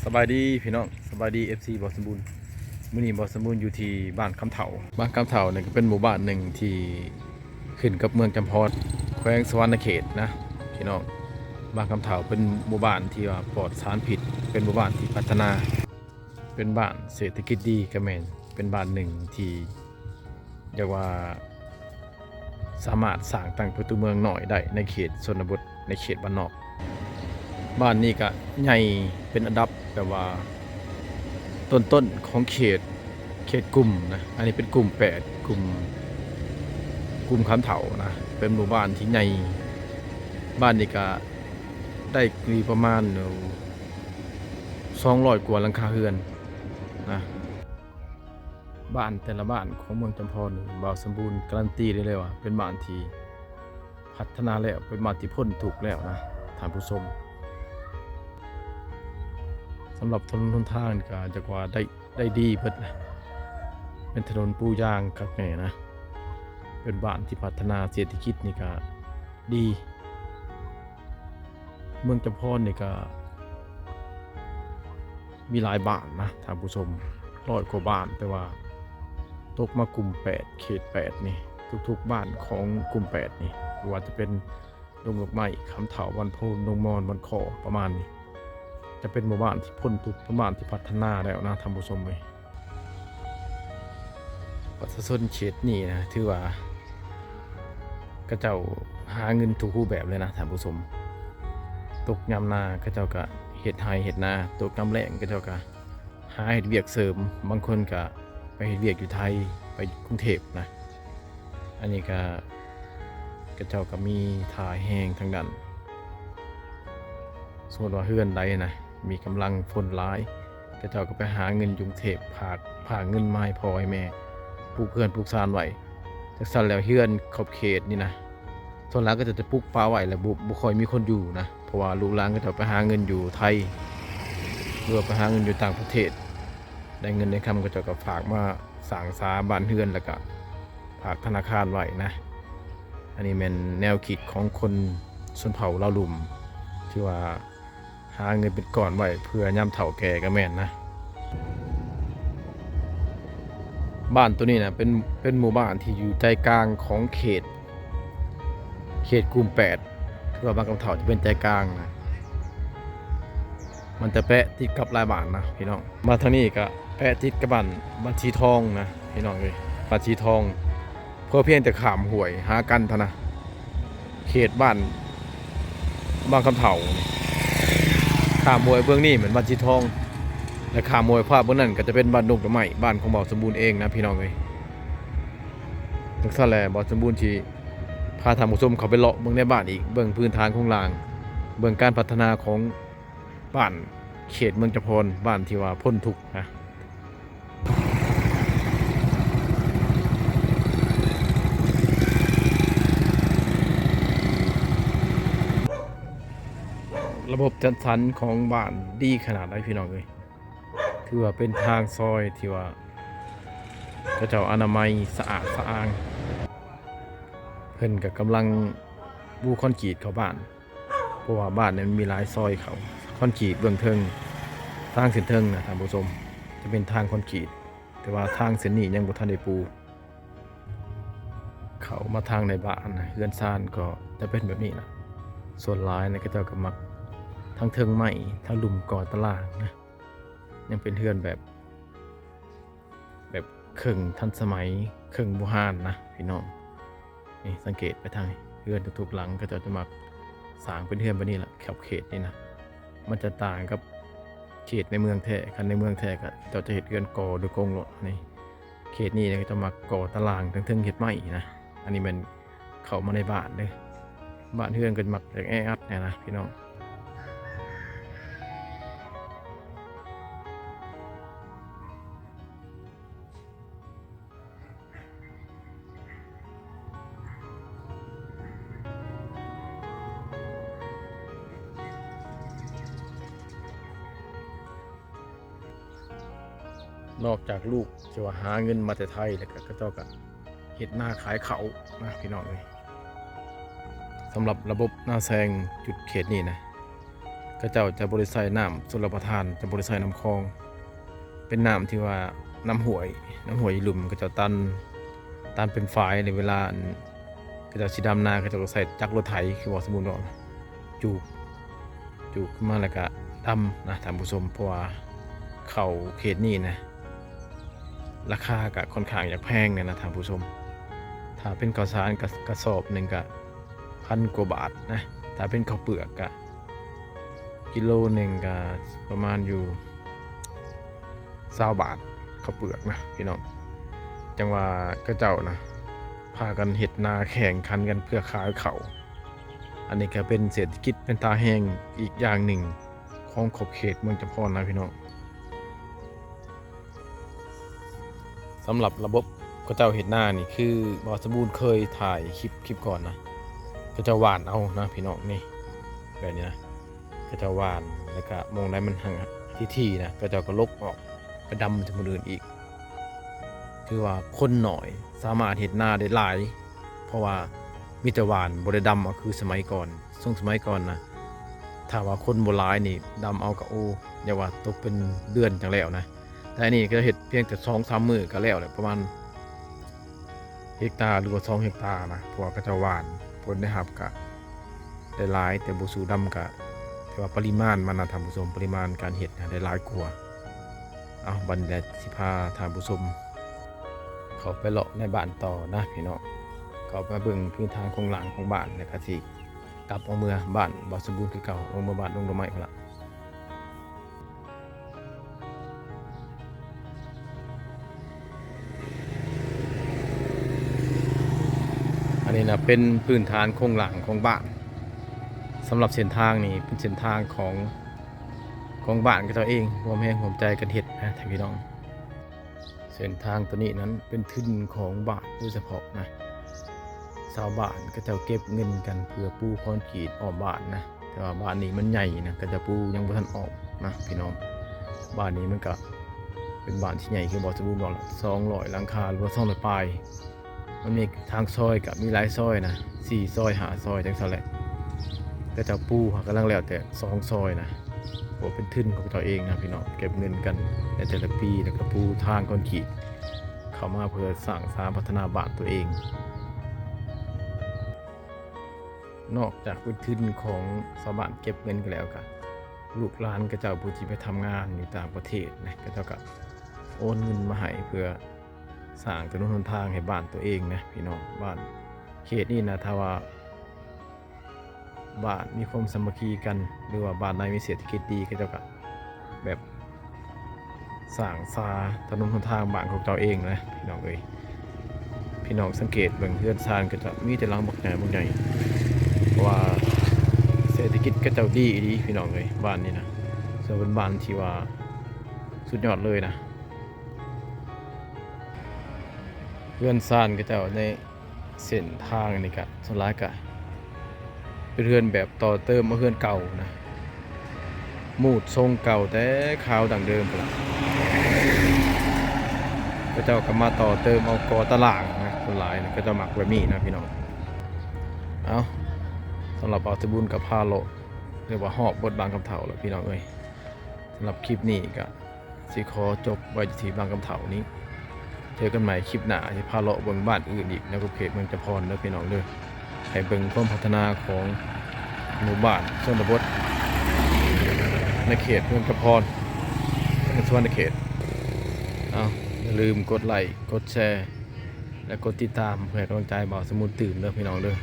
สบายดีพี่น้องสบายดี FC บ่อสมบูรณ์มื้อนี้บ่อสมบูรณ์อยู่ที่บ้านคำเถาบ้านคำเถาเนี่ยก็เป็นหมู่บ้านหนึ่งที่ขึ้นกับเมืองจำพรแขวงสวรรณเขตนะพี่น้องบ้านคำเถาเป็นหมู่บ้านที่ว่าปลอดสารพิษเป็นหมู่บ้านที่พัฒนาเป็นบ้านเศรษฐกิจดีก็แม่นเป็นบ้านหนึ่งที่เรียกว่าสามารถสร้างตั้งเป็นตัวเมืองหน่อยได้ในเขตชนบทในเขตบ้านนอกบ้านนี้ก็ใหญ่เป็นอันดับแต่ว่าต้นของเขตกลุ่มนะอันนี้เป็นกลุ่ม8กลุ่มคำเถานะเป็นหมู่บ้านที่ใหญ่บ้านนี้ก็ได้มีประมาณ200 กว่าหลังคาเรือนนะบ้านแต่ละบ้านของเมืองจำพรบ่าวสมบูรณ์การันตีได้เลยว่าเป็นบ้านที่พัฒนาแล้วเป็นบ้านที่พ้นทุกข์แล้วนะท่านผู้ชมสำหรับถนนหนทางก็จะว่าได้ดีเพิ่นนะเป็นถนนปูยางคักแน่นะเป็นบ้านที่พัฒนาเศรษฐกิจนี่ก็ดีเมืองจำพรนี่ก็มีหลายบ้านนะท่านผู้ชม100 กว่าบ้านแต่ว่าตกมากลุ่ม8เขต8นี่ทุกๆบ้านของกลุ่ม8นี่ว่าจะเป็นดงดอกไม้คำเถาวันโพนดงมอนวันขอประมาณนี้จะเป็นหมู่บ้านที่พ้นทุกหมู่บ้านที่พัฒนาแล้วนะท่านผู้ชมเลยประชาชนเขตนี่นะถือว่าก็เจ้าหาเงินถูกรูปแบบเลยนะท่านผู้ชมตกยามนาก็เจ้าก็เฮ็ดไร่เฮ็ดนาตกยามแล้งก็เจ้าก็หาเฮ็ดเวียกเสริมบางคนก็ไปเฮ็ดเวียกอยู่ไทยไปกรุงเทพนะอันนี้ก็เจ้าก็มีท่าแห้งทางด้านสมมติว่าเฮือนใดนะมีกำลังพลร้ายก็เจ้าก็ไปหาเงินกรุงเทพผากเงินมาให้พ่อให้แม่ปลูกเฮือนปลูกศาลไว้จากสั่นแล้วเฮือนขอบเขตนี่นะส่วนหลังก็จะปลูกป่าไว้แล้วบ่ค่อยมีคนอยู่นะเพราะว่าลูกหลานก็จะไปหาเงินอยู่ไทยหรือไปหาเงินอยู่ต่างประเทศได้เงินได้คำก็จะฝากมาสร้างศาลบ้านเฮือนแล้วก็ฝากธนาคารไว้นะอันนี้เป็นแนวคิดของคนชนเผ่าลาวลุ่มที่ว่าหาเงินเป็นก่อนไว้เพื่อย่ำเฒ่าแก่ก็แม่นนะบ้านตัวนี้นะเป็นหมู่บ้านที่อยู่ใจกลางของเขตกลุ่ม8คือว่าบ้านคำเฒ่าจะเป็นใจกลางนะมันจะแปะติดกับรายบ้านนะพี่น้องมาทางนี้ก็แปะติดกับบ้านชีทองนะพี่น้องเลยบ้านชีทองเพื่อเพียงแต่ขามห้วยหากันเท่านะเขตบ้านคำเฒ่าขามห้วยเบื้องนี้เหมือนบ้านชีทองและขามวยภาพบนนั้นก็จะเป็นบ้านดงดอกไม้บ้านของบ่าวสมบูรณ์เองนะพี่น้องเอ้ยจังซั่นแหละบ่าวสมบูรณ์ที่พาท่านผู้ชมเข้าไปเลาะเบิ่งในบ้านอีกเบิ่งพื้นฐานของรางเบิ่งการพัฒนาของบ้านเขตเมืองจำพรบ้านที่ว่าพ้นทุกข์นะระบบจัดสรรของบ้านดีขนาดไหนพี่น้องเอ้ยถือว่าเป็นทางซอยที่ว่าเจ้าอนามัยสะอาดสะอ้างเพิ่นก็กำลังบูคอนกรีตเข้าบ้านเพราะว่าบ้านเนี่ยมีหลายซอยเขาคอนกรีตเบื้องเทิงทางเส้นเทิงนะท่านผู้ชมจะเป็นทางคอนกรีตแต่ว่าทางเส้นนี้ยังบ่ทันได้ปูเขามาทางในบ้านนะเรือนซ่านก็จะเป็นแบบนี้นะส่วนหลายนะก็เจ้าก็มักทางเทิงใหม่ทางหลุมก่อตารางนะยังเป็นเรือนแบบเครื่องทันสมัยเครื่องโบราณนะพี่น้องนี่สังเกตไปทางเรือนทุกๆหลังก็จะมักสร้างเป็นเรือนแบบนี้แหละแคบเขตนี่นะมันจะต่างกับเขตในเมืองแท้คันในเมืองแท้ก็จะเห็นเรือนก่อโดยกงหลดนี่เขตนี้ก็จะมักก่อตารางทั้งเห็ดไม้นะอันนี้มันเข้ามาในบ้านเลยบ้านเรือนก็มักแออัดเนี่ยนะพี่น้องนอกจากลูกจะว่าหาเงินมาแต่ไทยแล้วก็เจ้าก็เฮ็ดหน้าขายเขานะพี่น้องเลยสำหรับระบบหน้าแซงจุดเขตนี่นะ ก็เจ้าจะบริใส่น้ำชลประทานจะบริใส่น้ำคลอง เป็นน้ำที่ว่าน้ำห้วยหลุมก็จะตันเป็นฝายในเวลาก็จะสีดำนาก็จะใส่จักรรถไถคือบอกสมมุติว่าจูบขึ้นมาแล้วก็ดำนะท่านผู้ชมเพราะว่าเข้าเขตนี้นะราคาก็ค่อนข้างอยากแพงเนี่ยนะท่านผู้ชมถ้าเป็นข้าวสารกระสอบหนึ่งก็1,000 กว่าบาทนะถ้าเป็นข้าวเปลือกก็กิโลหนึ่งก็ประมาณอยู่20 บาทข้าวเปลือกนะพี่น้องจังว่าก็เจ้านะพากันเห็ดนาแข่งขันกันเพื่อขายเขาอันนี้ก็เป็นเศรษฐกิจเป็นตาแห้งอีกอย่างหนึ่งของขอบเขตเมืองจำพรนะพี่น้องสำหรับระบบก็เจ้าเห็ดนานี่คือบอสบูรณ์เคยถ่ายคลิปก่อนนะก็จะหวานเอานะพี่น้องนี่แบบนี้นะก็จะหวานแล้วก็มองได้มันห่างที่นะก็จะก็ลกออกไปดำจากคนอื่นอีกคือว่าคนหน่อยสามารถเห็ดนาได้หลายเพราะว่ามิตรหวานบริดำเอาคือสมัยก่อนช่วงสมัยก่อนนะถ้าว่าคนโบราณนี่ดำเอากับโออย่าว่าตกเป็นเดือนจังแล้วนะแต่อันนี้ก็เห็ดเพียงแต่2-3 มื้อก็แล้วแหละประมาณเฮกตาร์หรือว่า2 เฮกตาร์นะเพราะว่าก็จะหวานผลได้หับกะได้หลายแต่บุสูดำกะแต่ว่าปริมาณมันนะท่านผู้ชมปริมาณการเห็ดได้หลายกว่าเอาบันเดสิพาท่านผู้ชมเขาไปเลาะในบ้านต่อนะพี่น้องเขาไปเบิ่งพื้นทางของหลังของบ้านนะครับสิกลับเอาเมื่อบ้านบ่สมบูรณ์คือเก่าเอาเมื่อบ้านลงดอกไม้พุ่นละอันนี้นะเป็นพื้นฐานของหลังของบ้านสำหรับเส้นทางนี่เป็นเส้นทางของบ้านกับตัวเองรวมแรงรวมใจกันเฮ็ดนะท่านพี่น้องเส้นทางตัวนี้นั้นเป็นทุนของบ้านโดยเฉพาะนะชาวบ้านก็จะเก็บเงินกันเพื่อปูคอนกรีตอ้อมบ้านนะแต่ว่าบ้านนี้มันใหญ่นะก็จะปูยังบ่ทันออกนะพี่น้องบ้านนี้มันก็เป็นบ้านที่ใหญ่คือบ่สมบูรณ์บอกละ200 หลังคาหรือว่า200 ปลายมันมีทางซอยกับมีหลายซอยนะ4 ซอย5 ซอยจังซั่นแหละก็จะปูกำลังแล้วแต่2 ซอยนะโอ้เป็นทุนของตัวเองนะพี่น้องเก็บเงินกันในแต่ละปีแล้วก็ปูทางคอนกรีตเข้ามาเพื่อสร้างสรรค์พัฒนาบ้านตัวเองนอกจากเป็นทุนของชาวบ้านเก็บเงินกันแล้วก็ลูกหลานก็เจ้าผู้ที่ไปทำงานอยู่ต่างประเทศนะก็เจ้าก็โอนเงินมาให้เพื่อสร้างถนนหนทางให้บ้านตัวเองนะพี่น้องบ้านเขตนี้นะถ้าว่าบ้านมีความสามัคคีกันหรือว่าบ้านใดมีเศรษฐกิจดีก็เจ้าก็แบบสร้างซาถนนหนทางบ้านของเจ้าเองนะพี่น้องเอ้ยพี่น้องสังเกตเบิ่งเฮือนซานก็จะมีแต่หลังบักใหญ่เพราะว่าเศรษฐกิจก็เจ้าดีพี่น้องเอ้ยบ้านนี้นะส่วนเป็นบ้านที่ว่าสุดยอดเลยนะเฮือนซานก็เจ้าในเส้นทางนี่ก็ส่วนหลายก็เป็นเรือนแบบต่อเติมมาเรือนเก่านะมูดทรงเก่าแต่ขาวดังเดิมพุ่นล่ะก็เจ้าก็มาต่อเติมเอากอตะล่างนะคนหลายนะก็จะหมักแบบนี้นะพี่น้องเอาสำหรับบ่าวสมบูรณ์กับพาโลเรียกว่าหอบบทบางคำเฒ่าแล้วพี่น้องเอ้ยสำหรับคลิปนี้ก็สิขอจบไว้ที่บางคำเฒ่านี้เจอกันใหม่คลิปหน้าจะพาเลาะเบิ่งบ้านอื่นอีกในเขตเมืองจำพรเด้อพี่น้องเด้อให้เบิ่งความพัฒนาของหมู่บ้านชนบทในเขตเมืองจำพรในส่วนในเขตอย่าลืมกดไลค์กดแชร์และกดติดตามเพื่อให้กำลังใจบ่าวสมุนตื่นเด้อพี่น้องเด้อ